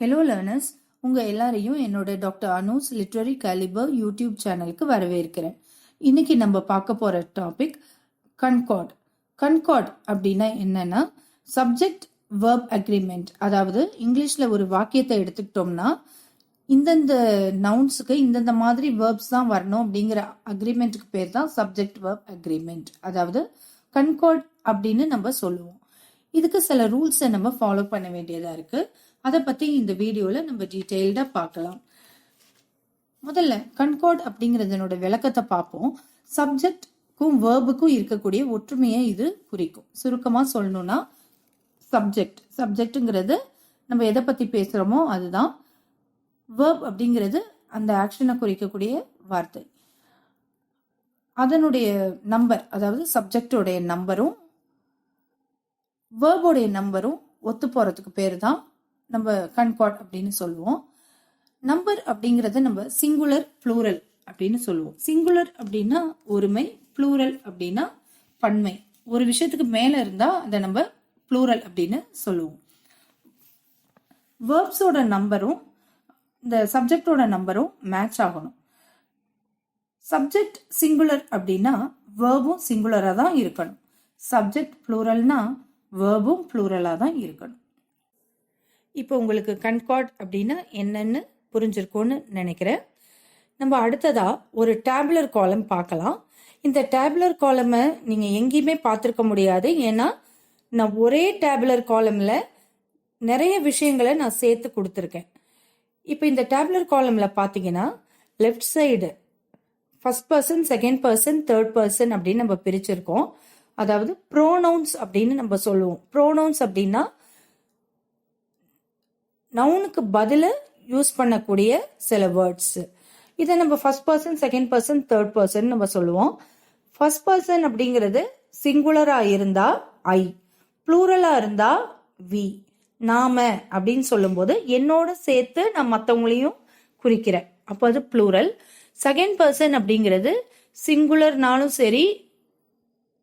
Hello learners, உங்கள் எல்லாரையும் என்னோட doctor Anu's literary calibre YouTube சேனலுக்கு வரவேற்கிறேன். இன்னைக்கு நம்ம பார்க்க போகிற டாபிக் கன்கார்ட். கன்கார்ட் அப்படின்னா என்னன்னா சப்ஜெக்ட் வெர்ப் அக்ரிமெண்ட். அதாவது இங்கிலீஷில் ஒரு வாக்கியத்தை எடுத்துக்கிட்டோம்னா இந்தந்த நவுன்ஸுக்கு இந்தந்த மாதிரி வேர்ப்ஸ் தான் வரணும் அப்படிங்கிற அக்ரிமெண்ட்டுக்கு பேர் தான் சப்ஜெக்ட் வெர்ப் அக்ரிமெண்ட். அதாவது கன்கார்ட் அப்படின்னு நம்ம சொல்லுவோம். இதுக்கு சில ரூல்ஸை நம்ம ஃபாலோ பண்ண வேண்டியதா இருக்கு. அதை பத்தி இந்த வீடியோல நம்ம டீடைல்டா பார்க்கலாம். முதல்ல கன்கார்ட் அப்படிங்கறதனோட விளக்கத்தை பார்ப்போம். சப்ஜெக்ட்க்கும் வேர்புக்கும் இருக்கக்கூடிய ஒற்றுமையை இது குறிக்கும். சுருக்கமா சொல்லணும்னா சப்ஜெக்ட்ங்கிறது நம்ம எதை பத்தி பேசுறோமோ அதுதான். வேர்ப் அப்படிங்கிறது அந்த ஆக்ஷனை குறிக்கக்கூடிய வார்த்தை. அதனுடைய நம்பர், அதாவது சப்ஜெக்டோடைய நம்பரும் வேர்போடைய நம்பரும் ஒத்து போறதுக்கு பேர் தான் நம்ம கன்கார்ட் அப்படின்னு சொல்லுவோம். நம்பர் அப்படிங்கறத நம்ம சிங்குலர் ப்ளூரல் அப்படின்னு சொல்லுவோம். சிங்குலர் அப்படின்னா ஒருமை, ப்ளூரல் அப்படின்னா பன்மை. ஒரு விஷயத்துக்கு மேல இருந்தா அதை நம்ம ப்ளூரல் அப்படின்னு சொல்லுவோம். வேர்ப்ஸோட நம்பரும் இந்த சப்ஜெக்டோட நம்பரும் மேட்ச் ஆகணும். சப்ஜெக்ட் சிங்குலர் அப்படின்னா வேர்பும் சிங்குலரா தான் இருக்கணும். சப்ஜெக்ட் ப்ளூரல்னா வேர்பும் ப்ளூரலா தான் இருக்கணும். இப்போ உங்களுக்கு கன்கார்ட் அப்படின்னா என்னன்னு புரிஞ்சிருக்கும்னு நினைக்கிறேன். நம்ம அடுத்ததா ஒரு டேபுலர் காலம் பார்க்கலாம். இந்த டேபுலர் காலமை நீங்க எங்கேயுமே பார்த்துருக்க முடியாது. ஏன்னா நான் ஒரே டேபுலர் காலம்ல நிறைய விஷயங்களை நான் சேர்த்து கொடுத்துருக்கேன். இப்போ இந்த டேபுலர் காலம்ல பார்த்தீங்கன்னா left side first person, second person, third person அப்படின்னு நம்ம பிரிச்சிருக்கோம். அதாவது ப்ரோனவுன்ஸ் அப்படின்னு நம்ம சொல்லுவோம். ப்ரோனவுன்ஸ் அப்படின்னா நவுனுக்கு பதில யூஸ் பண்ணக்கூடிய சில வேர்ட்ஸ். இதை நம்ம first person, second person, third person நம்ம சொல்லுவோம். ஃபர்ஸ்ட் பர்சன் அப்படிங்கிறது சிங்குலரா இருந்தா ஐ, ப்ளூரலா இருந்தா வி, நாம அப்படின்னு சொல்லும்போது என்னோட சேர்த்து நான் மற்றவங்களையும் குறிக்கிறேன், அப்போ அது ப்ளூரல். செகண்ட் பர்சன் அப்படிங்கிறது சிங்குலர்னாலும் சரி,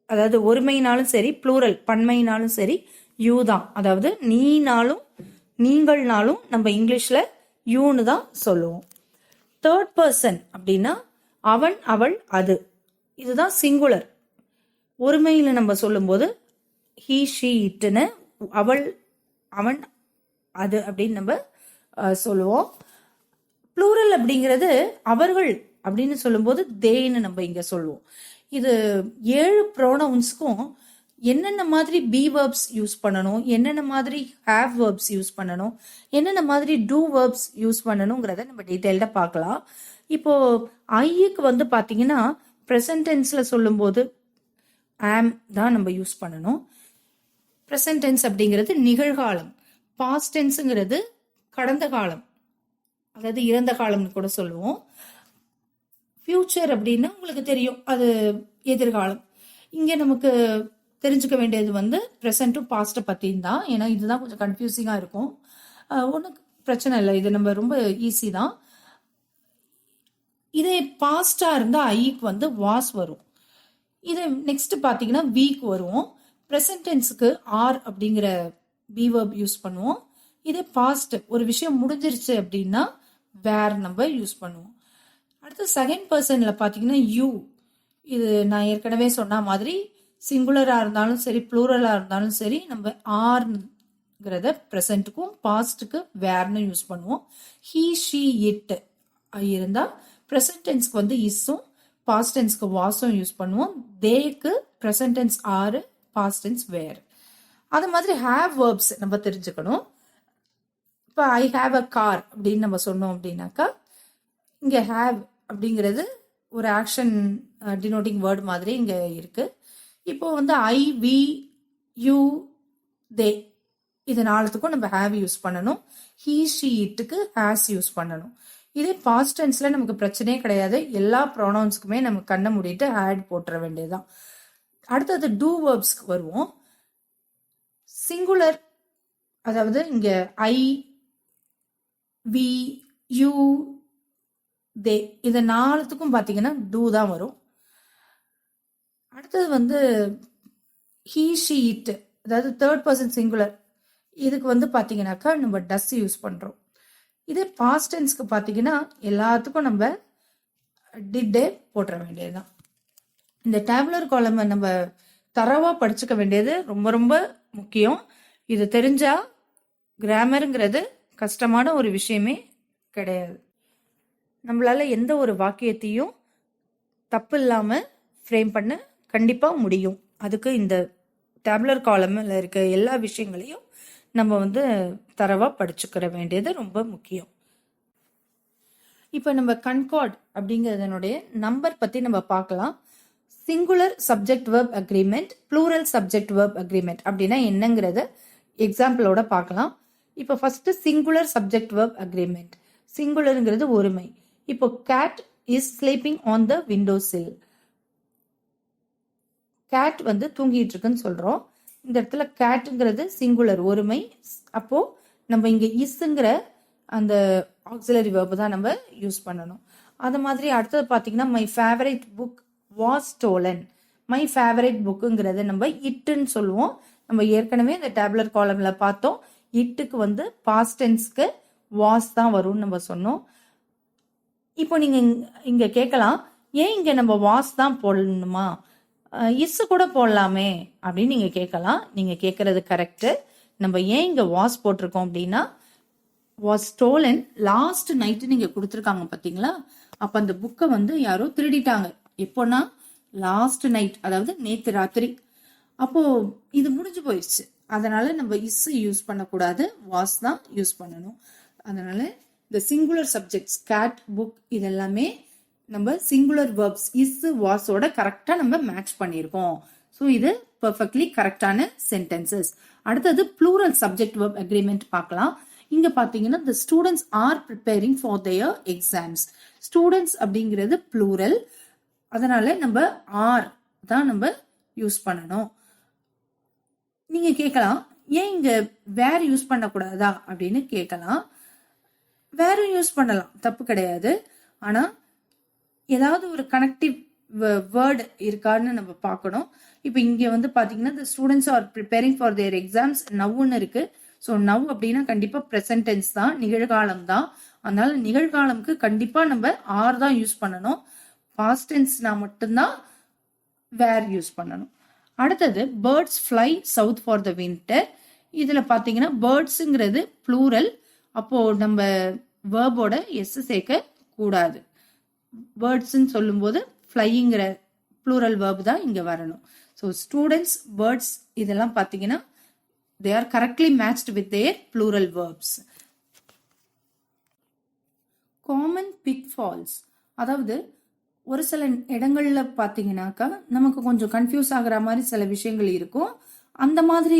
அதாவது ஒருமைனாலும் சரி, ப்ளூரல் பன்மைனாலும் சரி, யூ தான். அதாவது நீனாலும் நீங்கள்னாலும் நம்ம இங்கிலீஷ்ல யூன்னு தான் சொல்லுவோம். தேர்ட் பர்சன் அப்படின்னா அவன், அவள், அது. இதுதான் சிங்குலர். ஒருமையில நம்ம சொல்லும்போது ஹீ, ஷீ, இட்டுன்னு அவள், அவன், அது அப்படின்னு நம்ம சொல்லுவோம். ப்ளூரல் அப்படிங்கிறது அவர்கள் அப்படின்னு சொல்லும்போது தேன்னு நம்ம இங்க சொல்லுவோம். இது 7 ப்ரோனவுன்ஸ்க்கும் என்னென்ன மாதிரி பி வேர்ப்ஸ் யூஸ் பண்ணணும், என்னென்ன மாதிரி ஹேவ் வேர்ப்ஸ் யூஸ் பண்ணணும், என்னென்ன மாதிரி டூ வேர்ப்ஸ் யூஸ் பண்ணணுங்கிறத நம்ம டீட்டெயில்டா பார்க்கலாம். இப்போ ஐக்கு வந்து பாத்தீங்கன்னா ப்ரெசன்ட் டென்ஸ்ல சொல்லும்போது ஆம் தான் நம்ம யூஸ் பண்ணணும். ப்ரெசன்ட் டென்ஸ் அப்படிங்கிறது நிகழ்காலம். பாஸ்ட் டென்ஸுங்கிறது கடந்த காலம், அதாவது இறந்த காலம்னு கூட சொல்லுவோம். ஃபியூச்சர் அப்படின்னா உங்களுக்கு தெரியும், அது எதிர்காலம். இங்க நமக்கு தெரிஞ்சுக்க வேண்டியது வந்து ப்ரெசன்ட்டும் பாஸ்ட்டை பற்றியும் தான். ஏன்னா இதுதான் கொஞ்சம் கன்ஃபியூசிங்காக இருக்கும். ஒன்றும் பிரச்சனை இல்லை, இது நம்ம ரொம்ப ஈஸி தான். இதே பாஸ்டாக இருந்தால் ஐக்கு வந்து வாஸ் வரும். இது நெக்ஸ்ட் பார்த்தீங்கன்னா வீக் வரும். ப்ரெசன்ட் டென்ஸுக்கு ஆர் அப்படிங்கிற பி வேர்ப் யூஸ் பண்ணுவோம். இதே பாஸ்ட் ஒரு விஷயம் முடிஞ்சிருச்சு அப்படின்னா வேர் நம்ம யூஸ் பண்ணுவோம். அடுத்து செகண்ட் பர்சன்ல பார்த்தீங்கன்னா யூ. இது நான் ஏற்கனவே சொன்ன மாதிரி சிங்குலரா இருந்தாலும் சரி, ப்ளூரலா இருந்தாலும் சரி, நம்ம ஆர்ங்கிறத ப்ரெசன்ட்டுக்கும் பாஸ்ட்டுக்கு வேர்னு யூஸ் பண்ணுவோம். ஹீ, ஷீ, இட் இருந்தா ப்ரெசன்ட் டென்ஸ்க்கு வந்து இஸ்ஸும் பாஸ்ட் டென்ஸ்க்கு வாஸும் யூஸ் பண்ணுவோம். தேக்கு ப்ரெசன்ட் டென்ஸ் ஆறு, பாஸ்ட் டென்ஸ் வேர். அது மாதிரி ஹேவ் வேர்ப்ஸ் நம்ம தெரிஞ்சுக்கணும். இப்போ ஐ ஹாவ் அ கார் அப்படின்னு நம்ம சொன்னோம் அப்படின்னாக்கா இங்க ஹேவ் அப்படிங்கிறது ஒரு ஆக்ஷன் டினோட்டிங் வேர்டு மாதிரி இங்க இருக்கு. இப்போ வந்து ஐ, வி, யூ, தே இது நாலுத்துக்கும் நம்ம ஹேவ் யூஸ் பண்ணணும். ஹீ, ஷீ, இட்டுக்கு ஹேஸ் யூஸ் பண்ணணும். இதே பாஸ்ட் டென்ஸ்ல நமக்கு பிரச்சனையே கிடையாது. எல்லா ப்ரோனவுன்ஸ்க்குமே நம்ம கண்ணை மூடிட்டு ஹேட் போட்டுற வேண்டியதுதான். அடுத்தது டூ வேர்ப்ஸ்க்கு வருவோம். சிங்குலர், அதாவது இங்க ஐ, வி, யூ, தே இது நாலுத்துக்கும் பார்த்தீங்கன்னா டூ தான் வரும். அடுத்தது வந்து ஹீ, ஷீ, இட், அதாவது தேர்ட் பர்சன் சிங்குலர். இதுக்கு வந்து பார்த்தீங்கன்னாக்கா நம்ம டஸ் யூஸ் பண்ணுறோம். இதே பாஸ்ட் டென்ஸ்க்கு பார்த்தீங்கன்னா எல்லாத்துக்கும் நம்ம டிட்டே போட்டுற வேண்டியதுதான். இந்த டேபுலர் காலமை நம்ம தரவா படிச்சுக்க வேண்டியது ரொம்ப ரொம்ப முக்கியம். இது தெரிஞ்சா கிராமருங்கிறது கஷ்டமான ஒரு விஷயமே கிடையாது. நம்மளால எந்த ஒரு வாக்கியத்தையும் தப்பு இல்லாம ஃப்ரேம் பண்ண கண்டிப்பா முடியும். அதுக்கு இந்த டேபுலர் காலம்ல இருக்க எல்லா விஷயங்களையும் நம்ம தரவா படிச்சுக்கிற வேண்டியது ரொம்ப முக்கியம். இப்போ நம்ம கன்கார்ட் அப்படிங்கிறதனுடைய நம்பர் பத்தி நம்ம பார்க்கலாம். Singular subject verb agreement, plural subject verb agreement அப்படின்னா என்னங்கிறத எக்ஸாம்பிளோட பார்க்கலாம். இப்போ first singular subject verb agreement. சிங்குலருங்கிறது ஒருமை. இப்போ cat is sleeping on the window sill. Cat தூங்கிட்டு இருக்குன்னு சொல்றோம். இந்த இடத்துல கேட்டுங்கிறது சிங்குலர் ஒருமை. அப்போ நம்ம இங்க இஸ்ங்கிற அந்த ஆக்சிலரி வெர்ப் தான் நம்ம யூஸ் பண்ணணும். அது மாதிரி அடுத்தது பார்த்தீங்கன்னா my favourite book was stolen. My favourite புக்குங்கிறத நம்ம இட்டுன்னு சொல்லுவோம். நம்ம ஏற்கனவே இந்த டேபுலர் காலம்ல பார்த்தோம். இட்டுக்கு பாஸ்ட் டென்ஸ்க்கு வாஸ் தான் வரும்னு நம்ம சொன்னோம். இப்போ நீங்க இங்க கேட்கலாம், ஏன் இங்க நம்ம வாஸ் தான் போடணுமா, இஸ் கூட போடலாமே அப்படின்னு நீங்க கேட்கலாம். நீங்க கேட்கறது கரெக்ட். நம்ம ஏன் இங்க வாஸ் போட்டிருக்கோம் அப்படின்னா, வாஸ் ஸ்டோலன் லாஸ்ட் நைட்டு நீங்க கொடுத்துருக்காங்க பாத்தீங்களா, அப்ப அந்த புக்கை யாரோ திருடிட்டாங்க. எப்போனா லாஸ்ட் நைட், அதாவது நேத்து ராத்திரி. அப்போ இது முடிஞ்சு போயிடுச்சு. அதனால நம்ம இஸ் யூஸ் பண்ணக்கூடாது, வாஸ் தான் யூஸ் பண்ணணும். அதனால இந்த சிங்குலர் சப்ஜெக்ட்ஸ் கேட், புக் இதெல்லாமே நம்ம சிங்குலர் வெர்ப்ஸ் இஸ் வாஸோட கரெக்டா நம்ம மேட்ச் பண்ணியிருக்கோம். ஸோ இது பெர்ஃபெக்ட்லி கரெக்டான சென்டென்சஸ். அடுத்தது ப்ளூரல் சப்ஜெக்ட் வெர்ப் அக்ரிமெண்ட் பார்க்கலாம். இங்க பாத்தீங்கன்னா the students are preparing for their exams. Students அப்படிங்கிறது ப்ளூரல். அதனால நம்ம ஆர் தான் நம்ம யூஸ் பண்ணணும். நீங்க கேட்கலாம், ஏன் இங்க வேர் யூஸ் பண்ணக்கூடாதா அப்படின்னு கேட்கலாம். வேரும் யூஸ் பண்ணலாம், தப்பு கிடையாது. ஆனா ஏதாவது ஒரு கனெக்டிவ் வேர்டு இருக்கான்னு நம்ம பார்க்கணும். இப்போ இங்க பாத்தீங்கன்னா the students are preparing for their exams நவ்வுன்னு இருக்கு. ஸோ நவ் அப்படின்னா கண்டிப்பா ப்ரெசன்ட் டென்ஸ் தான், நிகழ்காலம் தான். அதனால நிகழ்காலம்க்கு கண்டிப்பா நம்ம ஆர் தான் யூஸ் பண்ணணும். பாஸ்ட் டென்ஸ்னா மட்டும்தான் வேர் யூஸ் பண்ணணும். அடுத்தது birds fly south for the winter. இதுல பாத்தீங்கன்னா பேர்ட்ஸுங்கிறது ப்ளூரல். அப்போ நம்ம வேர்போட எஸ் சேர்க்க கூடாது. பேர்ட்ஸ்ன்னு சொல்லும்போது ஃப்ளைங்கிற ப்ளூரல் வேர்ப் தான் இங்க வரணும். ஸோ ஸ்டூடெண்ட்ஸ், பேர்ட்ஸ் இதெல்லாம் பாத்தீங்கன்னா they are correctly matched with their plural verbs. Common pitfalls, அதாவது ஒரு சில இடங்கள்ல பாத்தீங்கன்னாக்கா நமக்கு கொஞ்சம் கன்ஃபியூஸ் ஆகுற மாதிரி சில விஷயங்கள் இருக்கும். அந்த மாதிரி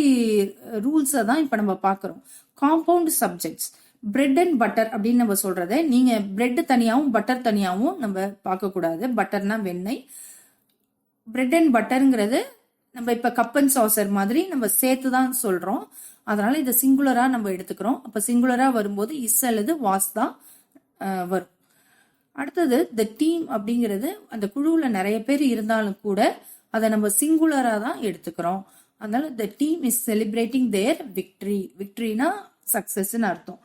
ரூல்ஸை தான் இப்ப நம்ம பாக்குறோம். Compound subjects, bread and butter அப்படின்னு நம்ம சொல்றதை நீங்க பிரெட் தனியாவும் பட்டர் தனியாவும் நம்ம பார்க்க கூடாது. பட்டர்னா வெண்ணெய், பிரெட் அண்ட் பட்டருங்கிறது நம்ம இப்ப கப் அண்ட் சாசர் மாதிரி நம்ம சேர்த்து தான் சொல்றோம். அதனால இதை சிங்குலரா நம்ம எடுத்துக்கிறோம். அப்ப சிங்குலரா வரும்போது இஸ் அல்லது வாஸ் தான் வரும். அடுத்தது த டீம் அப்படிங்கிறது அந்த குழுவுல நிறைய பேர் இருந்தாலும் கூட அதை நம்ம சிங்குலரா தான் எடுத்துக்கிறோம். அதனால the team is celebrating their victory. விக்டரினா சக்சஸ்ன்னு அர்த்தம்.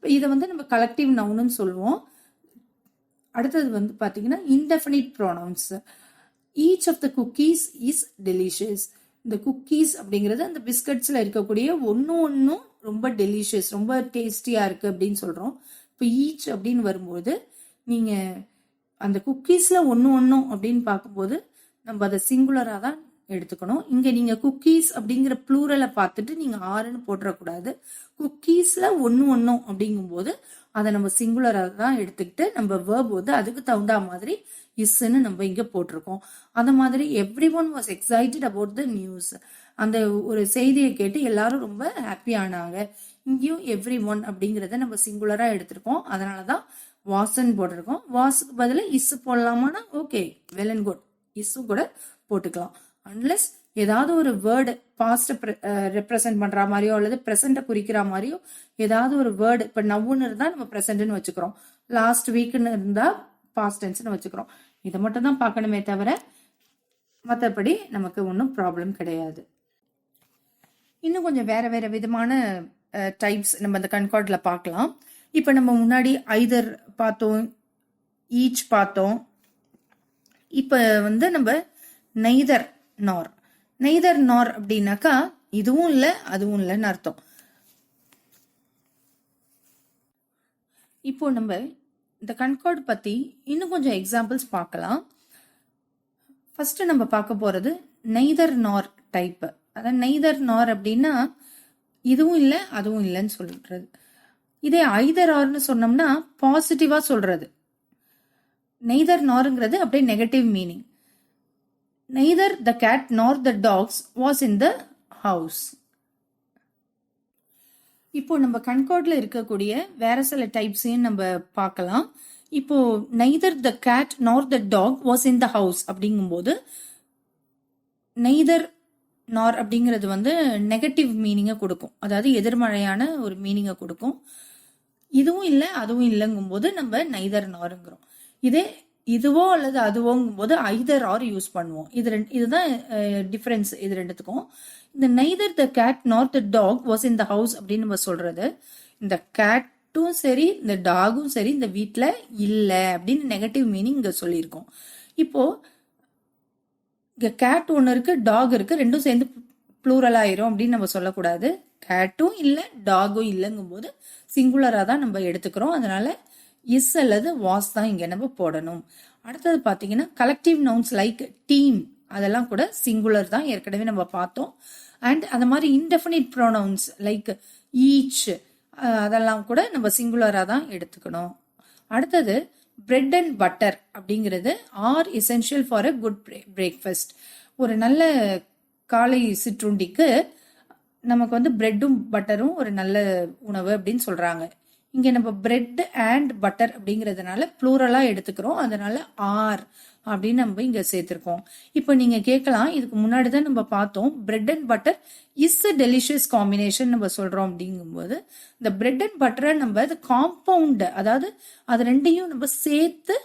இதை நம்ம கலெக்டிவ் நவுன்னு சொல்லுவோம். அடுத்தது பாத்தீங்கன்னா indefinite pronouns. Each of the cookies is delicious. இந்த குக்கீஸ் அப்படிங்கிறது அந்த பிஸ்கட்ஸ்ல இருக்கக்கூடிய ஒன்னும் ரொம்ப டெலிஷியஸ், ரொம்ப டேஸ்டியா இருக்கு அப்படின்னு சொல்றோம். இப்போ ஈச் அப்படின்னு வரும்போது நீங்க அந்த குக்கீஸ்ல ஒன்னும் அப்படின்னு பார்க்கும்போது நம்ம அதை சிங்குலரா தான் எடுத்துக்கணும். இங்க நீங்க குக்கீஸ் அப்படிங்கிற ப்ளூரலை பார்த்துட்டு நீங்க ஆறுன்னு போட்டுறக்கூடாது. குக்கீஸ்ல ஒன்னும் அப்படிங்கும் போது அதை நம்ம சிங்குலரா தான் எடுத்துக்கிட்டு நம்ம வேர்ப் அதுக்கு தகுந்த மாதிரி இஸ்ன்னு நம்ம இங்க போட்டிருக்கோம். அந்த மாதிரி every one was excited about the news. அந்த ஒரு செய்தியை கேட்டு எல்லாரும் ரொம்ப ஹாப்பி ஆனாங்க. இங்கேயும் எவ்ரி ஒன் அப்படிங்கறத நம்ம சிங்குலரா எடுத்திருக்கோம். அதனாலதான் வாஸ்ன்னு போட்டிருக்கோம். வாஸுக்கு பதில இஸ் போடலாமான்னா okay, well and good, is கூட போட்டுக்கலாம். அன்லெஸ் ஏதாவது ஒரு வேர்டு பாஸ்ட் ரெப்ரசென்ட் பண்ற மாதிரியோ அல்லது பிரசன்ட குறிக்கிற மாதிரியோ ஏதாவது ஒரு வேர்டு, இப்ப நவ்வுன்னு இருந்தா நம்ம பிரசன்ட்னு வச்சுக்கிறோம், லாஸ்ட் வீக்னு இருந்தா பாஸ்ட் டென்ஸ்னு வச்சுக்கிறோம். இதை மட்டும் தான் பார்க்கணுமே தவிர மற்றபடி நமக்கு ஒன்றும் ப்ராப்ளம் கிடையாது. இன்னும் கொஞ்சம் வேற வேற விதமான டைப்ஸ் நம்ம அந்த கன்கார்ட்ல பார்க்கலாம். இப்போ நம்ம முன்னாடி ஐதர் பார்த்தோம், ஈச் பார்த்தோம். இப்போ வந்து நம்ம நெய்தர் நார். நெய்தர் நார் அப்படின்னாக்கா இதுவும் இல்லை அதுவும் இல்லைன்னு அர்த்தம். இப்போ நம்ம இந்த கன்கார்ட் பத்தி இன்னும் கொஞ்சம் எக்ஸாம்பிள்ஸ் பார்க்கலாம். ஃபர்ஸ்ட் நம்ம பார்க்க போறது நெய்தர் நார் டைப். அதாவது நெய்தர் நார் அப்படின்னா இதுவும் இல்லை அதுவும் இல்லைன்னு சொல்றது. இதே ஐதர் ஆர்னு சொன்னோம்னா பாசிட்டிவா சொல்றது. நெய்தர் நார்ங்கிறது அப்படியே negative meaning. Neither the cat nor the dogs was in the house. இப்போ நம்ம கன்கார்ட்ல இருக்கக்கூடிய வேற சில டைப்ஸையும் நம்ம பார்க்கலாம். இப்போ neither the cat nor the dog was in the house அப்படிங்கும்போது நெய்தர் நார் அப்படிங்கிறது வந்து நெகட்டிவ் மீனிங்கை கொடுக்கும், அதாவது எதிர்மறையான ஒரு மீனிங்கை கொடுக்கும். இதுவும் இல்லை அதுவும் இல்லைங்கும் போது நம்ம நெய்தர் நாருங்கிறோம். இதே இதுவோ அல்லது அதுவோங்கும் போது ஐதர் ஆர் யூஸ் பண்ணுவோம். இதுதான் டிஃபரன்ஸ் இது ரெண்டுத்துக்கும். இந்த neither the cat nor the dog was in the house அப்படின்னு நம்ம சொல்றது, இந்த கேட்டும் சரி இந்த டாகும் சரி இந்த வீட்டில் இல்லை அப்படின்னு நெகட்டிவ் மீனிங் இங்க சொல்லியிருக்கோம். இப்போ இங்க கேட் ஒன்று இருக்கு, டாக் இருக்கு, ரெண்டும் சேர்ந்து ப்ளூரல் ஆயிரும் அப்படின்னு நம்ம சொல்லக்கூடாது. கேட்டும் இல்லை டாகும் இல்லைங்கும் போது சிங்குலரா தான் நம்ம எடுத்துக்கிறோம். அதனால இஸ் அல்லது வாஸ் தான் இங்க நம்ம போடணும். அடுத்தது பாத்தீங்கன்னா கலெக்டிவ் நவுன்ஸ் லைக் டீம் அதெல்லாம் கூட சிங்குலர் தான், ஏற்கனவே நம்ம பார்த்தோம். அண்ட் அந்த மாதிரி இன்டெஃபினிட் ப்ரோனவுன்ஸ் லைக் ஈச் அதெல்லாம் கூட நம்ம சிங்குலரா தான் எடுத்துக்கணும். அடுத்தது பிரெட் அண்ட் பட்டர் அப்படிங்கிறது R essential for a good breakfast. ஒரு நல்ல காலை சிற்றுண்டிக்கு நமக்கு வந்து பிரெட்டும் பட்டரும் ஒரு நல்ல உணவு அப்படின்னு சொல்றாங்க. இங்க நம்ம பிரெட் அண்ட் பட்டர் அப்படிங்கிறதுனால ப்ளூரலா எடுத்துக்கிறோம், அதனால ஆர் அப்படின்னு நம்ம இங்க சேர்த்திருக்கோம். இப்போ நீங்க கேட்கலாம், இதுக்கு முன்னாடி தான் நம்ம பார்த்தோம் bread and butter is a delicious combination நம்ம சொல்றோம். அப்படிங்கும்போது இந்த பிரெட் அண்ட் பட்டரை நம்ம காம்பவுண்ட், அதாவது அது ரெண்டையும் நம்ம சேர்த்து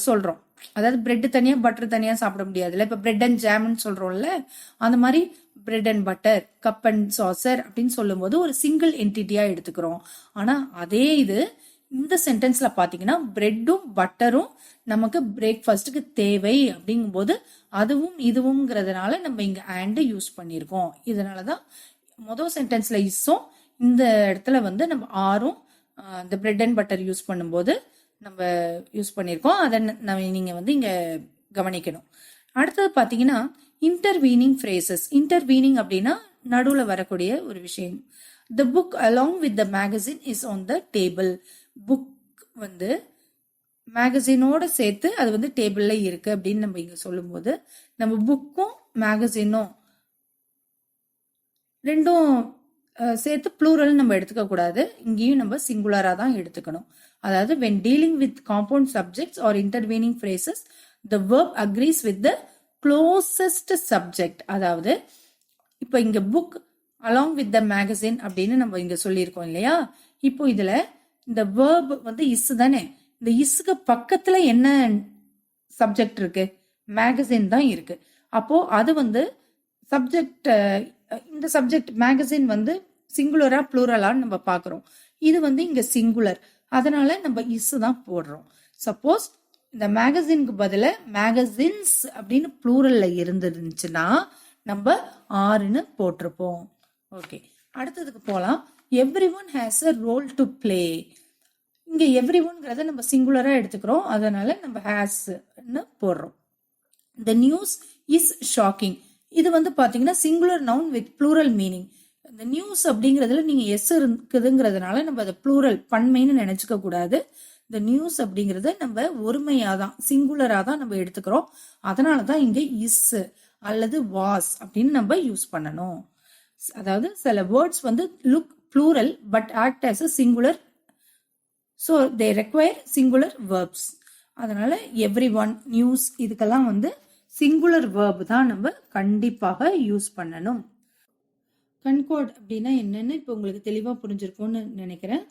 சொல்றோம். அதாவது பிரெட் தனியா பட்டர் தனியா சாப்பிட முடியாதுல்ல. இப்ப பிரெட் அண்ட் ஜாம்னு சொல்றோம்ல, அந்த மாதிரி bread and butter, cup and Chaucer அப்படின்னு சொல்லும் போது ஒரு சிங்கிள் என்டிட்டியா எடுத்துக்கிறோம். ஆனா அதே இது இந்த சென்டென்ஸ்ல பாத்தீங்கன்னா பிரெட்டும் பட்டரும் நமக்கு பிரேக்ஃபாஸ்டுக்கு தேவை அப்படிங்கும் போது அதுவும் இதுவும்ங்கிறதுனால நம்ம இங்க அண்ட் யூஸ் பண்ணியிருக்கோம். இதனாலதான் முதல் சென்டென்ஸ்ல இஸ்ஸும் இந்த இடத்துல வந்து நம்ம ஆரும் இந்த பிரெட் அண்ட் பட்டர் யூஸ் பண்ணும்போது நம்ம யூஸ் பண்ணியிருக்கோம். அதை நீங்க வந்து இங்க கவனிக்கணும். அடுத்தது பாத்தீங்கன்னா இன்டர்வீனிங் ஃப்ரேசஸ். இன்டர்வீனிங் அப்படின்னா நடுவில் வரக்கூடிய ஒரு விஷயம். The book along with the magazine is on the table. Book வந்து மேகசினோட சேர்த்து அது வந்து டேபிள்ல இருக்கு அப்படின்னு நம்ம இங்க சொல்லும் போது நம்ம புக்கும் மேகசினும் ரெண்டும் சேர்த்து ப்ளூரல் நம்ம எடுத்துக்க கூடாது. இங்கேயும் நம்ம சிங்குலரா தான் எடுத்துக்கணும். அதாவது when dealing with compound subjects or intervening phrases, the verb agrees with the closest subject. அதாவது இப்போ இங்க book along with the magazine அப்படின்னு நம்ம இங்க சொல்லியிருக்கோம் இல்லையா. இப்போ இதுல இந்த வேர்ப் வந்து இஸ் தானே, இந்த இஸ்க்கு பக்கத்துல என்ன சப்ஜெக்ட் இருக்கு, மேகசின் தான் இருக்கு. அப்போ அது வந்து சப்ஜெக்ட், இந்த சப்ஜெக்ட் மேகசின் வந்து சிங்குலரா ப்ளூரலான்னு நம்ம பாக்குறோம். இது வந்து இங்க சிங்குலர், அதனால நம்ம இஸ் தான் போடுறோம். சப்போஸ் இந்த மேகசினுக்கு பதில மேகசின்ஸ் அப்படின்னு ப்ளூரல்ல இருந்துருந்துச்சுன்னா நம்ம ஆறுன்னு போட்டிருப்போம். ஓகே, அடுத்ததுக்கு போலாம். Every one has a role to play. இங்க எவ்ரி ஒன்ங்கிறத நம்ம சிங்குலரா எடுத்துக்கிறோம், அதனால நம்ம ஹேஸ்ன்னு போடுறோம். The news is shocking. இது வந்து பாத்தீங்கன்னா singular noun with plural meaning. இந்த நியூஸ் அப்படிங்கறதுல நீங்க எஸ் இருக்குதுங்கிறதுனால நம்ம அதை ப்ளூரல் பன்மைன்னு நினைச்சுக்க கூடாது. இந்த நியூஸ் அப்படிங்கறத நம்ம ஒருமையாதான் சிங்குலரா தான் நம்ம எடுத்துக்கிறோம். அதனாலதான் இங்க இஸ் அல்லது வாஸ் அப்படின்னு நம்ம யூஸ் பண்ணணும். அதாவது சில வேர்ட்ஸ் வந்து look plural but act as a singular, so they require singular verbs. அதனால எவ்ரி ஒன், நியூஸ் இதுக்கெல்லாம் வந்து சிங்குலர் வேர்ப் தான் நம்ம கண்டிப்பாக யூஸ் பண்ணணும். கன்கார்ட் அப்படின்னா என்னன்னு இப்போ உங்களுக்கு தெளிவாக புரிஞ்சிருக்கும்னு நினைக்கிறேன்.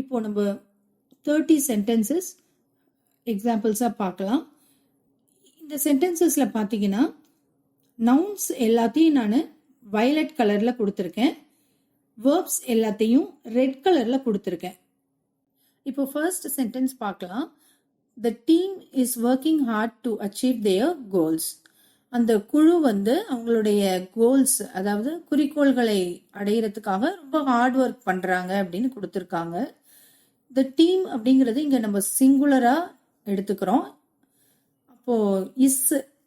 இப்போ நம்ம 30 சென்டென்சஸ் எக்ஸாம்பிள்ஸாக பார்க்கலாம். இந்த சென்டென்சஸில் பார்த்தீங்கன்னா நவுன்ஸ் எல்லாத்தையும் நான் வயலட் கலரில் கொடுத்துருக்கேன், வேர்ப்ஸ் எல்லாத்தையும் ரெட் கலரில் கொடுத்துருக்கேன். இப்போ ஃபர்ஸ்ட் சென்டென்ஸ் பார்க்கலாம். The team is working hard to achieve their goals. அந்த குழு வந்து அவங்களுடைய கோல்ஸ், அதாவது குறிக்கோள்களை அடையிறதுக்காக ரொம்ப ஹார்ட் ஒர்க் பண்றாங்க அப்படின்னு கொடுத்துருக்காங்க. த டீம் அப்படிங்கிறது இங்க நம்ம சிங்குலரா எடுத்துக்கிறோம். அப்போ இஸ்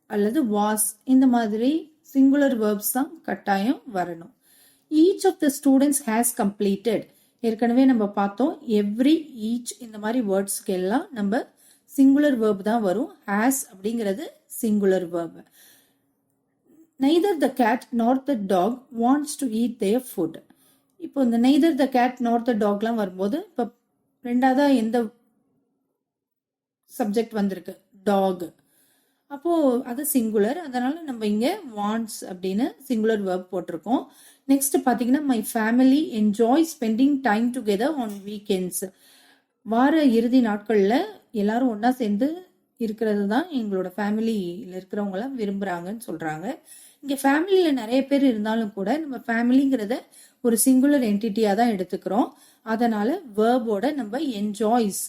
அல்லது வாஸ் இந்த மாதிரி சிங்குலர் வேர்ப்ஸ் தான் கட்டாயம் வரணும். Each of the students has completed, ஏற்கனவே நம்ம பார்த்தோம். எவ்ரி, ஈச் இந்த மாதிரி வேர்ட்ஸ்க்கு எல்லாம் நம்ம சிங்குலர் வேர்ப் தான் வரும். ஹேஸ் அப்படிங்கிறது singular verb. neither the cat nor the dog wants to eat their food. இப்போ இந்த neither the cat nor the dogலாம் வரும்போது இப்போ ரெண்டாவதா எந்த சப்ஜெக்ட் வந்திருக்கு? டாக். அப்போ அது சிங்குலர், அதனால நம்ம இங்க வாண்ட்ஸ் அப்படின்னு சிங்குலர் வேர்ப் போட்டிருக்கோம். நெக்ஸ்ட் பாத்தீங்கன்னா my family enjoy spending time together on weekends. வார இறுதி நாட்கள்ல எல்லாரும் ஒன்னா சேர்ந்து இருக்கிறது தான் எங்களோட ஃபேமிலியில இருக்கிறவங்க எல்லாம் விரும்புறாங்கன்னு சொல்றாங்க. இங்க ஃபேமிலியில நிறைய பேர் இருந்தாலும் கூட நம்ம ஃபேமிலிங்கிறத ஒரு சிங்குலர் என்டிட்டியா தான் எடுத்துக்கிறோம். அதனால வேர்போட நம்ம என்ஜாய்ஸ்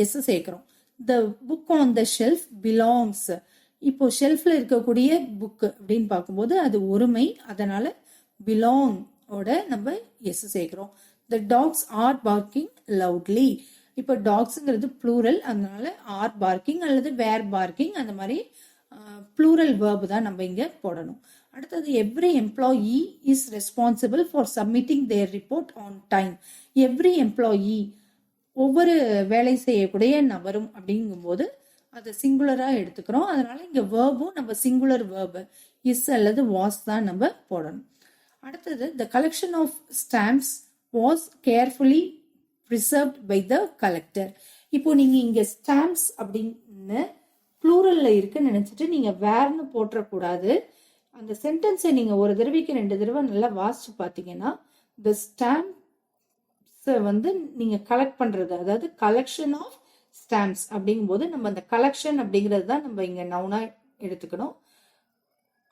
எஸ் சேர்க்கிறோம். The book on the shelf belongs. இப்போ ஷெல்ஃப்ல இருக்கக்கூடிய புக் அப்படின்னு பார்க்கும்போது அது ஒருமை, அதனால பிலாங் ஓட நம்ம எஸ் சேர்க்கிறோம். த டாக்ஸ் ஆர் பார்க்கிங் லவுட்லி. இப்போ டாக்ஸ்ங்கிறது ப்ளூரல், அதனால ஆர் பார்க்கிங் அல்லது வேர் பார்க்கிங் அந்த மாதிரி ப்ளூரல் வேர்பு தான் நம்ம இங்க போடணும். அடுத்தது every employee is responsible for submitting their report on time. Every employee ஒவ்வொரு வேலை செய்யக்கூடிய நபரும் அப்படிங்கும்போது அது சிங்குலரா எடுத்துக்கிறோம். அதனால இங்க வேர்பும் நம்ம சிங்குலர் வேர்பு இஸ் அல்லது வாஸ் தான் நம்ம போடணும். அடுத்தது the collection of stamps was carefully preserved by the collector. இப்போ நீங்க இங்க ஸ்டாம்ப்ஸ் அப்படின்னு ப்ளூரல்ல இருக்குன்னு நினைச்சிட்டு நீங்க வேர்னு போட்டக்கூடாது. அந்த சென்டென்ஸை நீங்க ஒரு தடவைக்கு 2 தடவை நல்லா வாசிச்சு பாத்தீங்கன்னா the stamps வந்து நீங்க கலெக்ட் பண்றது, அதாவது கலெக்ஷன் ஆஃப் ஸ்டாம்ப்ஸ் அப்படிங்கும்போது நம்ம அந்த கலெக்ஷன் அப்படிங்கிறது தான் நம்ம இங்க நவுனா எடுத்துக்கணும்.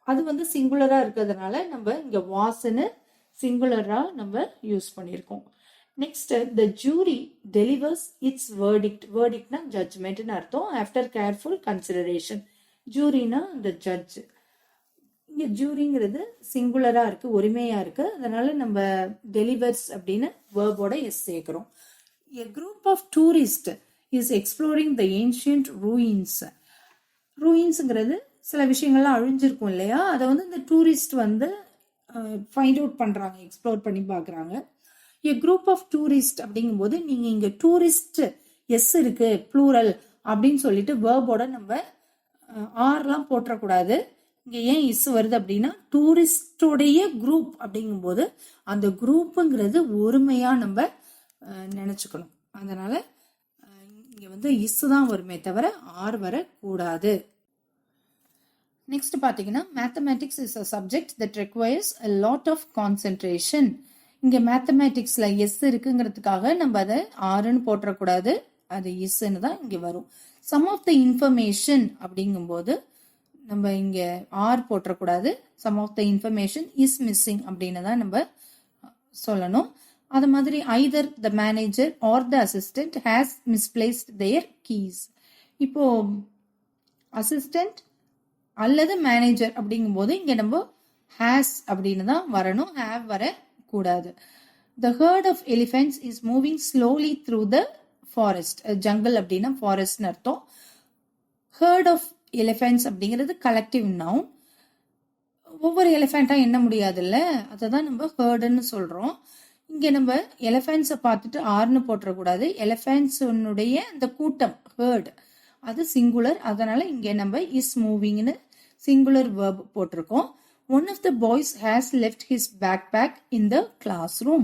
அது வந்து சிங்குலரா இருக்கிறதுனால நம்ம இங்க வாஸ்ன்னு சிங்குலரா நம்ம யூஸ் பண்ணியிருக்கோம். Next the jury delivers its verdict. வேர்டிக்ட்னா ஜட்ஜ்மெண்ட்னு அர்த்தம். After careful consideration. ஜூரினா இந்த ஜட்ஜ். இங்க ஜூரிங்கிறது சிங்குலரா இருக்கு, ஒருமையா இருக்கு, அதனால நம்ம டெலிவர்ஸ் அப்படின்னு வேர்போட எஸ் சேர்க்கிறோம். A group of tourists is exploring the ancient ruins. ruinsங்கிறது சில விஷயங்கள்லாம் அழிஞ்சிருக்கும் இல்லையா, அதை வந்து இந்த டூரிஸ்ட் வந்து ஃபைண்ட் அவுட் பண்றாங்க, எக்ஸ்ப்ளோர் பண்ணி பாக்குறாங்க. A group of tourists அப்படிங்கும்போது நீங்க இங்க டூரிஸ்ட் எஸ் இருக்கு ப்ளூரல் அப்படின்னு சொல்லிட்டு வேர்போட நம்ம ஆர்லாம் போட்டக்கூடாது. இங்க ஏன் இஸ் வருது அப்படின்னா டூரிஸ்டோடைய குரூப் அப்படிங்கும்போது அந்த குரூப்புங்கிறது ஒருமையா நம்ம நினைச்சுக்கணும். அதனால இங்க வந்து இஸ் தான் வருமே தவிர ஆர் வரக்கூடாது. நெக்ஸ்ட் பாத்தீங்கன்னா mathematics is a subject that requires a lot of concentration. இங்க மேத்தமேட்டிக்ஸ்ல எஸ் இருக்குங்கிறதுக்காக நம்ம அதை ஆறுன்னு போட்டக்கூடாது, அது இஸ்ன்னு தான் இங்க வரும். சம் ஆஃப் த இன்ஃபர்மேஷன் அப்படிங்கும்போது நம்ம இங்க ஆர் போட்டக்கூடாது, some of the information is missing அப்படின்னு தான் நம்ம சொல்லணும். அது மாதிரி either the manager or the assistant has misplaced their keys. இப்போ அசிஸ்டன்ட் அல்லது மேனேஜர் அப்படிங்கும்போது இங்க நம்ம ஹேஸ் அப்படின்னு தான் வரணும், ஹேவ் வரக்கூடாது. The herd of elephants is moving slowly through the forest. Jungle அப்படின்னா ஃபாரஸ்ட்னு அர்த்தம். herd of elephants அப்படிங்கிறது கலெக்டிவ் நவுன். ஒவ்வொரு எலிஃபெண்டா எண்ண முடியாது இல்ல, அதை தான் நம்ம ஹேர்டுன்னு சொல்றோம். இங்க நம்ம எலிஃபென்ட்ஸை பார்த்துட்டு ஆர்னு போட்டக்கூடாது. எலிஃபென்ட்ஸுடைய அந்த கூட்டம் ஹேர்டு அது சிங்குலர், அதனால இங்க நம்ம இஸ் மூவிங்னு சிங்குலர் வேர்ப் போட்டிருக்கோம். One of the boys has left his backpack in the classroom.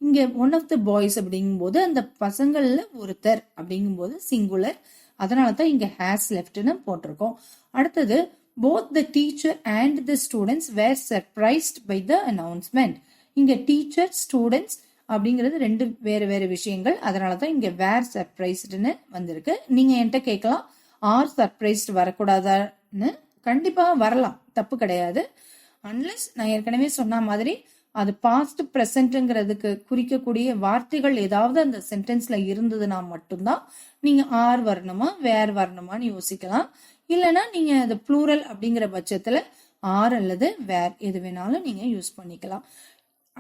இங்க ஒன் ஆஃப் த பாய்ஸ் அப்படிங்கும்போது அந்த பசங்கள்ல ஒருத்தர் அப்படிங்கும்போது சிங்குலர், அதனால தான் இங்க ஹேஸ் லெஃப்ட்னு போட்டிருக்கோம். அடுத்தது both the teacher and the students were surprised by the announcement. இங்க டீச்சர் ஸ்டூடெண்ட்ஸ் அப்படிங்கிறது ரெண்டு வேற வேற விஷயங்கள், அதனால தான் இங்க வேர் சர்ப்ரைஸ்டுன்னு வந்திருக்கு. நீங்க என்கிட்ட கேட்கலாம் ஆர் சர்ப்ரைஸ்ட் வரக்கூடாதான்னு. கண்டிப்பா வரலாம், தப்பு கிடையாது. அன்லெஸ் நான் ஏற்கனவே சொன்ன மாதிரி அது பாஸ்ட் ப்ரெசன்ட்ங்கிறதுக்கு குறிக்கக்கூடிய வார்த்தைகள் ஏதாவது அந்த சென்டென்ஸ்ல இருந்ததுன்னா மட்டும்தான் நீங்க ஆர் வரணுமா வேர் வரணுமான்னு யோசிக்கலாம். இல்லைன்னா நீங்க அது ப்ளூரல் அப்படிங்கிற பட்சத்துல ஆர் அல்லது வேர் எது வேணாலும் நீங்க யூஸ் பண்ணிக்கலாம்.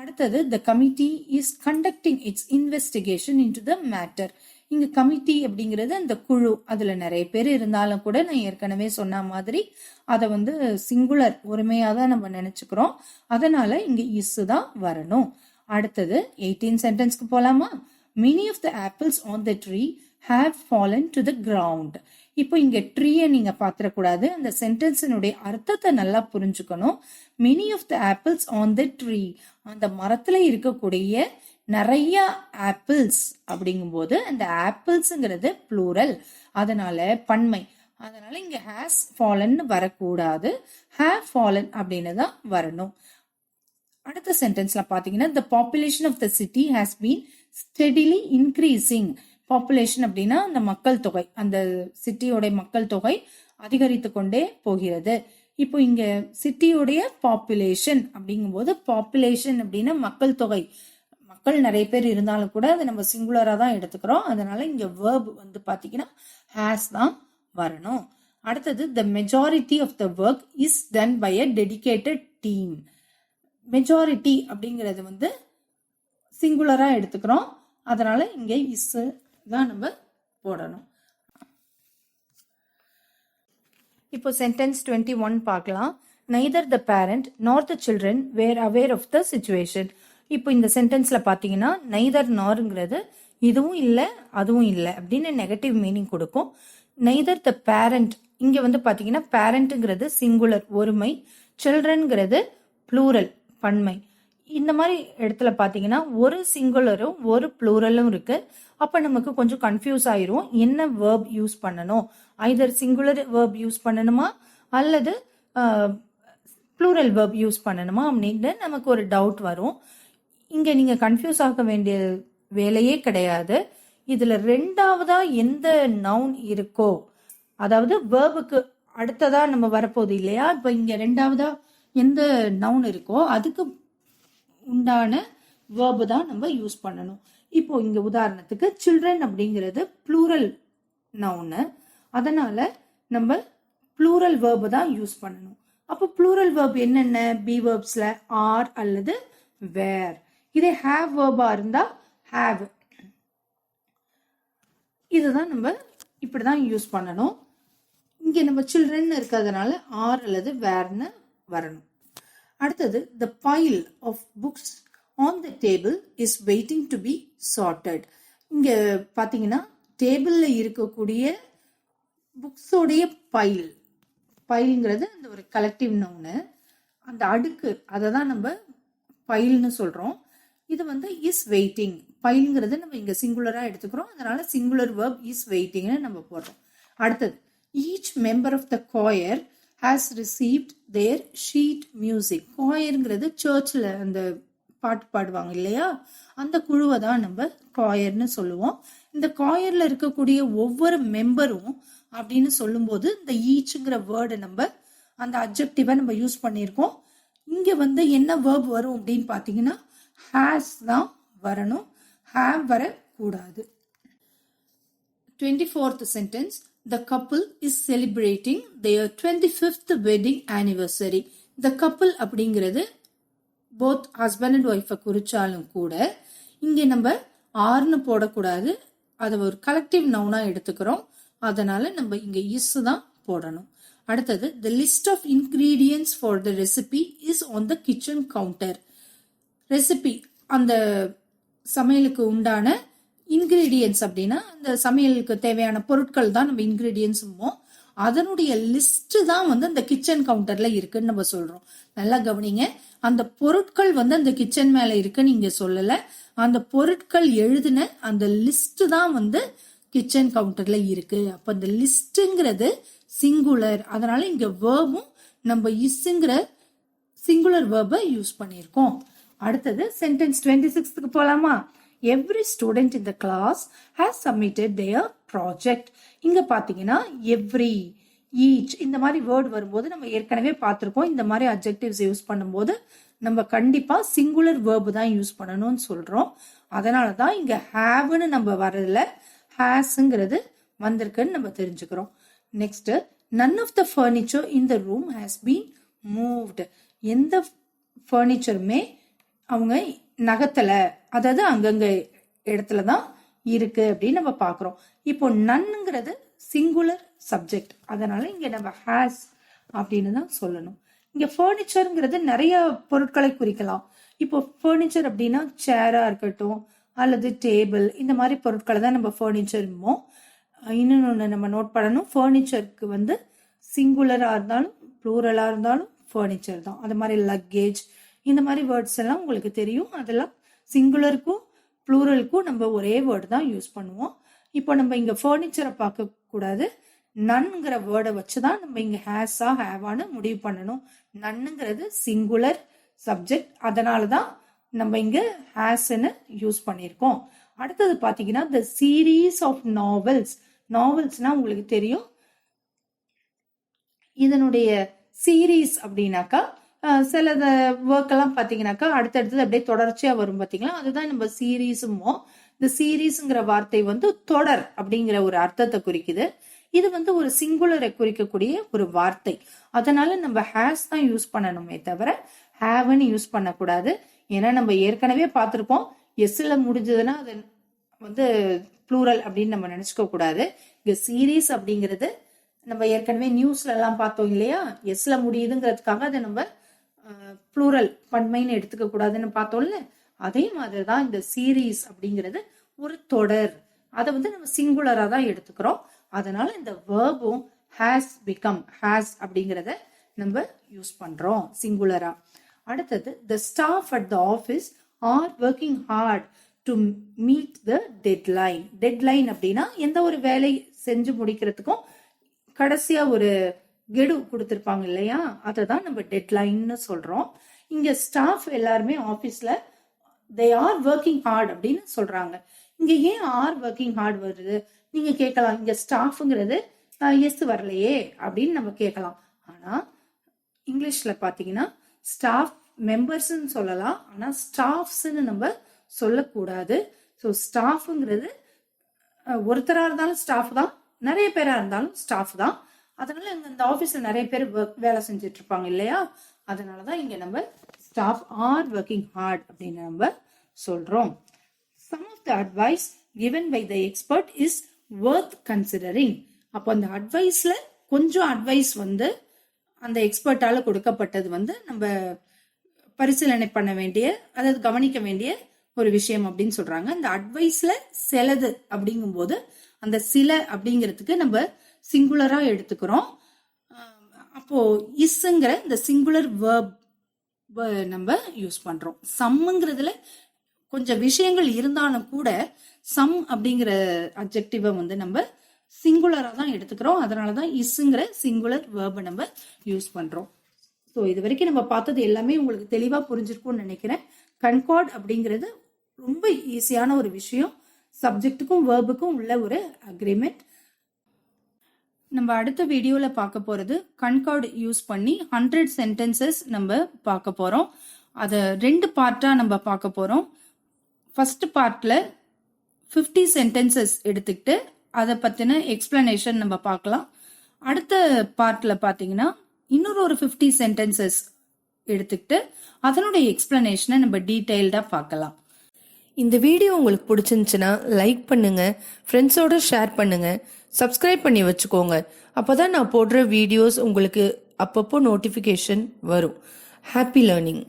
அடுத்தது the committee is conducting its investigation into the matter. இங்க கமிட்டி அப்படிங்கிறது அந்த குழு, அதுல நிறைய பேர் இருந்தாலும் கூட நான் ஏற்கனவே சொன்ன மாதிரி அதை வந்து சிங்குலர் ஒருமையா தான் நம்ம நினைச்சுக்கிறோம். அதனால இங்க இஸ் தான் வரணும். அடுத்தது 18 சென்டென்ஸ்க்கு போலாமா? many of the apples on the tree have fallen to the ground. இப்போ இங்க ட்ரீயை நீங்க பாத்திரக்கூடாது, அந்த சென்டென்ஸினுடைய அர்த்தத்தை நல்லா புரிஞ்சுக்கணும். many of the apples on the tree, அந்த மரத்துல இருக்கக்கூடிய நிறைய ஆப்பிள்ஸ் அப்படிங்கும்போது அந்த ஆப்பிள்ஸ்ங்கிறது ப்ளூரல், அதனால பன்மை. அதனால இங்க ஹேஸ் ஃபாலன் வரக்கூடாது, ஹேவ் ஃபாலன் அப்படின்னு தான் வரணும். அடுத்த சென்டென்ஸ்ல பாத்தீங்கன்னா the population of the city has been steadily increasing. Population அப்படின்னா அந்த மக்கள் தொகை, அந்த சிட்டியோட மக்கள் தொகை அதிகரித்து கொண்டே போகிறது. இப்போ இங்க சிட்டியோடைய பாப்புலேஷன் அப்படிங்கும்போது பாப்புலேஷன் அப்படின்னா மக்கள் தொகை, மக்கள் நிறைய பேர் இருந்தாலும் கூட அதை நம்ம சிங்குலரா தான் எடுத்துக்கிறோம். அதனால இங்க வேர்ப் வந்து பாத்தீங்கன்னா ஹேஸ் தான் வரணும். அடுத்தது the majority of the work is done by a dedicated team. Majority அப்படிங்கறது வந்து சிங்குலரா எடுத்துக்கிறோம். அதனால இங்க இஸ் தான் நம்ம போடணும். இப்போ சென்டென்ஸ் 21 பார்க்கலாம். neither the parent nor the children were aware of the situation. இப்போ இந்த சென்டென்ஸ்ல பாத்தீங்கன்னா neither norங்கிறது இதுவும் இல்ல அதுவும் இல்ல அப்படின்னு நெகட்டிவ் மீனிங் கொடுக்கும். neither the parent இங்க வந்து பாத்தீங்கன்னா பேரண்ட்ங்கிறது சிங்குலர் ஒருமை, சில்ட்ரன்ங்கிறது ப்ளூரல் பன்மை. இந்த மாதிரி இடத்துல பாத்தீங்கன்னா ஒரு சிங்குலரும் ஒரு ப்ளூரலும் இருக்கு. அப்ப நமக்கு கொஞ்சம் கன்ஃபியூஸ் ஆயிரும், என்ன வேர்ப் யூஸ் பண்ணணும், ஐதர் சிங்குலர் வேர்ப் யூஸ் பண்ணணுமா அல்லது ப்ளூரல் வேர்ப் யூஸ் பண்ணணுமா அப்படின்னு நமக்கு ஒரு டவுட் வரும். இங்க நீங்க கன்ஃபியூஸ் ஆக வேண்டிய வேலையே கிடையாது. இதுல ரெண்டாவதா எந்த நவுன் இருக்கோ, அதாவது வேர்புக்கு அடுத்ததா நம்ம வரப்போகுது இல்லையா, இப்ப இங்க ரெண்டாவதா எந்த நவுன் இருக்கோ அதுக்கு உண்டான வேர்பு தான் நம்ம யூஸ் பண்ணணும். இப்போ இங்க உதாரணத்துக்கு சில்ட்ரன் அப்படிங்கிறது ப்ளூரல் நவுனு, அதனால நம்ம ப்ளூரல் வேர்பு தான் யூஸ் பண்ணணும். அப்போ ப்ளூரல் வேர்ப் என்னென்ன? பி வேர்ப்ஸ்ல ஆர் அல்லது வேர். இதே ஹேவ் வேர்பா இருந்தா ஹேவ், இதுதான் நம்ம இப்படிதான் யூஸ் பண்ணணும். இங்க நம்ம சில்ட்ரன் இருக்கிறதுனால ஆர் அல்லது வேர்னு வரணும். அடுத்தது the pile of books on the table is waiting to be sorted. இங்க பாத்தீங்கன்னா டேபிள்ல இருக்கக்கூடிய புக்ஸோடைய பைல்ங்கிறது அந்த ஒரு கலெக்டிவ் நவுனு, அந்த அடுக்கு அதை தான் நம்ம பைல்னு சொல்றோம். இது வந்து இஸ் வெயிட்டிங், பைல்ங்கிறது நம்ம இங்க சிங்குலரா எடுத்துக்கிறோம், அதனால சிங்குலர் வேர்ப் இஸ் வெயிட்டிங்னு நம்ம போடுறோம். அடுத்தது each member of the choir has received their sheet music. choirங்கிறது சர்ச்சில் அந்த பாட்டு பாடுவாங்க இல்லையா, அந்த குழுவை தான் நம்ம choirனு சொல்லுவோம். இந்த choirல இருக்கக்கூடிய ஒவ்வொரு மெம்பரும் அப்படின்னு சொல்லும்போது இந்த ஈச்ங்கிற வேர்டு நம்ம அந்த அட்ஜெக்டிவை நம்ம யூஸ் பண்ணியிருக்கோம். இங்க வந்து என்ன வேர்ப் வரும் அப்படின்னு பாத்தீங்கன்னா ஹேஸ் தான் வரணும், ஹேவ் வரக்கூடாது. 24th sentence, the couple is celebrating their 25th wedding anniversary. the couple அப்படிங்கிறது both husband and wife குறிச்சாலும் கூட இங்க நம்ம ஆர்னு போடக்கூடாது, அதை ஒரு கலெக்டிவ் நவுனா எடுத்துக்கிறோம், அதனால நம்ம இங்க இஸ் தான் போடணும். அடுத்தது the list of ingredients for the recipe is on the kitchen counter. Recipe அந்த சமையலுக்கு உண்டான இன்கிரீடியன்ஸ் அப்படின்னா அந்த சமையலுக்கு தேவையான பொருட்கள் தான் நம்ம இன்கிரீடியன்ஸ், அதனுடைய லிஸ்ட் தான் வந்து அந்த கிச்சன் கவுண்டர்ல இருக்குன்னு நம்ம சொல்றோம். நல்லா கவனிங்க, அந்த பொருட்கள் வந்து அந்த கிச்சன் மேல இருக்குன்னு இங்க சொல்லல, அந்த பொருட்கள் எழுதின அந்த லிஸ்ட் தான் வந்து கிச்சன் கவுண்டர்ல இருக்கு. அப்ப அந்த லிஸ்ட்ங்கிறது சிங்குலர், அதனால இங்க வேர்பும் நம்ம இஸ்ங்கிற சிங்குலர் வேர்பை யூஸ் பண்ணியிருக்கோம். அடுத்தது சென்டென்ஸ் 26க்கு போலாமா? Every student in the class has submitted their project. இங்க பாத்தீங்கன்னா எவ்ரி, ஈச் இந்த மாதிரி வேர்டு வரும்போது நம்ம ஏற்கனவே பார்த்திருக்கோம், இந்த மாதிரி அட்ஜெக்டிவ்ஸ் யூஸ் பண்ணும்போது நம்ம கண்டிப்பா சிங்குலர் வேர்பு தான் யூஸ் பண்ணணும்னு சொல்றோம். அதனாலதான் இங்க ஹேவ்னு நம்ம வர்றதுல ஹேஸ்ங்கிறது வந்திருக்குன்னு நம்ம தெரிஞ்சுக்கிறோம். Next, none of the furniture in the room has been moved. எந்த ஃபர்னிச்சருமே அவங்க நகத்தல, அதாவது அங்கங்க இடத்துலதான் இருக்கு அப்படின்னு நம்ம பாக்குறோம். இப்போ நன்னுங்கிறது சிங்குலர் சப்ஜெக்ட், அதனால இங்க நம்ம ஹேஸ் அப்படின்னு தான் சொல்லணும். இங்க ஃபர்னிச்சர்ங்கிறது நிறைய பொருட்களை குறிக்கலாம். இப்போ ஃபர்னிச்சர் அப்படின்னா சேரா இருக்கட்டும் அல்லது டேபிள், இந்த மாதிரி பொருட்களை தான் நம்ம ஃபர்னிச்சர்மோ. இன்னொன்னு நம்ம நோட் பண்ணணும், ஃபர்னிச்சருக்கு வந்து சிங்குலரா இருந்தாலும் ப்ளூரலா இருந்தாலும் ஃபர்னிச்சர் தான். அது மாதிரி லக்கேஜ், இந்த மாதிரி வேர்ட்ஸ் எல்லாம் உங்களுக்கு தெரியும். அதெல்லாம் சிங்குலருக்கும் ப்ளூரலுக்கும் நம்ம ஒரே வேர்டு தான் யூஸ் பண்ணுவோம். இப்போ நம்ம இங்க ஃபர்னிச்சரை பார்க்க கூடாது, நன்ங்கிற வேர்டை வச்சுதான் நம்ம இங்க ஹேஸா ஹேவான்னு முடிவு பண்ணணும். நன்னுங்கிறது சிங்குலர் சப்ஜெக்ட், அதனாலதான் நம்ம இங்க ஹேஸ்ன்னு யூஸ் பண்ணிருக்கோம். அடுத்தது பாத்தீங்கன்னா the series of novels. நாவல்ஸ்னா உங்களுக்கு தெரியும், இதனுடைய சீரீஸ் அப்படின்னாக்கா சில ஒர்க் எல்லாம் பாத்தீங்கன்னாக்கா அடுத்தடுத்தது அப்படியே தொடர்ச்சியா வரும் பாத்தீங்களா, அதுதான் நம்ம சீரீஸுமோ. இந்த சீரீஸ்ங்கிற வார்த்தை வந்து தொடர் அப்படிங்கிற ஒரு அர்த்தத்தை குறிக்குது. இது வந்து ஒரு சிங்குலரை குறிக்கக்கூடிய ஒரு வார்த்தை, அதனால நம்ம ஹேஸ் தான் யூஸ் பண்ணணுமே தவிர ஹேவ்னு யூஸ் பண்ணக்கூடாது. ஏன்னா நம்ம ஏற்கனவே பார்த்திருப்போம், எஸ்ல முடிஞ்சதுன்னா அது வந்து ப்ளூரல் அப்படின்னு நம்ம நினைச்சுக்க கூடாது. இங்க சீரீஸ் அப்படிங்கிறது நம்ம ஏற்கனவே நியூஸ்ல எல்லாம் பார்த்தோம் இல்லையா, எஸ்ல முடியுதுங்கிறதுக்காக அதை நம்ம ப்ளூரல் பன்மைன்னு எடுத்துக்க கூடாதுன்னு பார்த்தோம்ல, அதே மாதிரிதான் இந்த சீரீஸ் அப்படிங்கிறது ஒரு தொடர், அதை வந்து நம்ம சிங்குலரா தான் எடுத்துக்கிறோம். அதனால இந்த வேர்பும் ஹேஸ் பிகம், ஹேஸ் அப்படிங்கிறத நம்ம யூஸ் பண்றோம் சிங்குலரா. அடுத்தது, the staff at the office are working hard to meet the deadline. Deadline அப்படின்னா எந்த ஒரு வேலை செஞ்சு முடிக்கிறதுக்கும் கடைசியா ஒரு கெடு கொடுத்திருப்பாங்க இல்லையா, அதை தான் நம்ம டெட்லைன்னு சொல்றோம். இங்க ஸ்டாஃப் எல்லாருமே ஆபீஸ்ல they are working hard அப்படின்னு சொல்றாங்க. இங்க ஏன் ஆர் ஒர்க்கிங் ஹார்ட் வருது நீங்க கேட்கலாம். இங்க ஸ்டாஃப்ங்கிறது எஸ் வரலையே அப்படின்னு நம்ம கேட்கலாம். ஆனா இங்கிலீஷ்ல பாத்தீங்கன்னா ஸ்டாஃப் மெம்பர்ஸ் சொல்லலாம், ஆனா ஸ்டாஃப்ஸ்ன்னு நம்ம சொல்லக்கூடாது. ஸோ ஸ்டாஃப்ங்கிறது ஒருத்தரா இருந்தாலும் ஸ்டாஃப் தான், நிறைய பேரா இருந்தாலும் ஸ்டாஃப் தான். அதனால இந்த ஆபீஸ்ல நிறைய பேர் வேலை செஞ்சுட்டு இருப்பாங்க இல்லையா, அதனாலதான் இங்க நம்ம ஸ்டாஃப் ஆர் ஒர்க்கிங் ஹார்ட் அப்படின்னு நம்ம சொல்றோம். Some of the advice given by the expert is worth considering. அப்போ அந்த அட்வைஸ்ல கொஞ்சம் அட்வைஸ் வந்து அந்த எக்ஸ்பர்ட்டால கொடுக்கப்பட்டது வந்து நம்ம பரிசீலனை பண்ண வேண்டிய, அதாவது கவனிக்க வேண்டிய ஒரு விஷயம் அப்படின்னு சொல்றாங்க. இந்த அட்வைஸ்ல சிலது அப்படிங்கும் போது அந்த சில அப்படிங்கிறதுக்கு நம்ம சிங்குலரா எடுத்துக்கிறோம். அப்போ இஸ்ங்கிற இந்த சிங்குலர் வேர்ப் நம்ம யூஸ் பண்றோம். சம்ங்கிறதுல கொஞ்சம் விஷயங்கள் இருந்தாலும் கூட சம் அப்படிங்கிற அட்ஜெக்டிவை வந்து நம்ம சிங்குலரா தான் எடுத்துக்கிறோம். அதனாலதான் இஸ்ங்கிற சிங்குலர் வேர்பை நம்ம யூஸ் பண்றோம். ஸோ இது வரைக்கும் நம்ம பார்த்தது எல்லாமே உங்களுக்கு தெளிவா புரிஞ்சிருக்கும்னு நினைக்கிறேன். கன்கார்ட் அப்படிங்கிறது ரொம்ப ஈஸியான ஒரு விஷயம், சப்ஜெக்டுக்கும் வேர்புக்கும் உள்ள ஒரு அக்ரிமெண்ட். நம்ம அடுத்த வீடியோல பார்க்க போறது கன்கார்ட் யூஸ் பண்ணி 100 சென்டென்சஸ் நம்ம பார்க்க போறோம். அதை 2 பார்ட்டா நம்ம பார்க்க போறோம். ஃபர்ஸ்ட் பார்ட்ல 50 சென்டென்சஸ் எடுத்துக்கிட்டு அதை பத்தின எக்ஸ்பிளனேஷன் நம்ம பார்க்கலாம். அடுத்த பார்ட்ல பாத்தீங்கன்னா இன்னொரு ஒரு 50 சென்டென்சஸ் எடுத்துக்கிட்டு அதனுடைய எக்ஸ்பிளனேஷனை நம்ம டீடைல்டா பார்க்கலாம். இந்த வீடியோ உங்களுக்கு பிடிச்சிருந்துச்சுன்னா லைக் பண்ணுங்க, ஃப்ரெண்ட்ஸோட ஷேர் பண்ணுங்க, சப்ஸ்கிரைப் பண்ணி வச்சுக்கோங்க. அப்போதான் நான் போடுற வீடியோஸ் உங்களுக்கு அப்பப்போ நோட்டிஃபிகேஷன் வரும். Happy learning.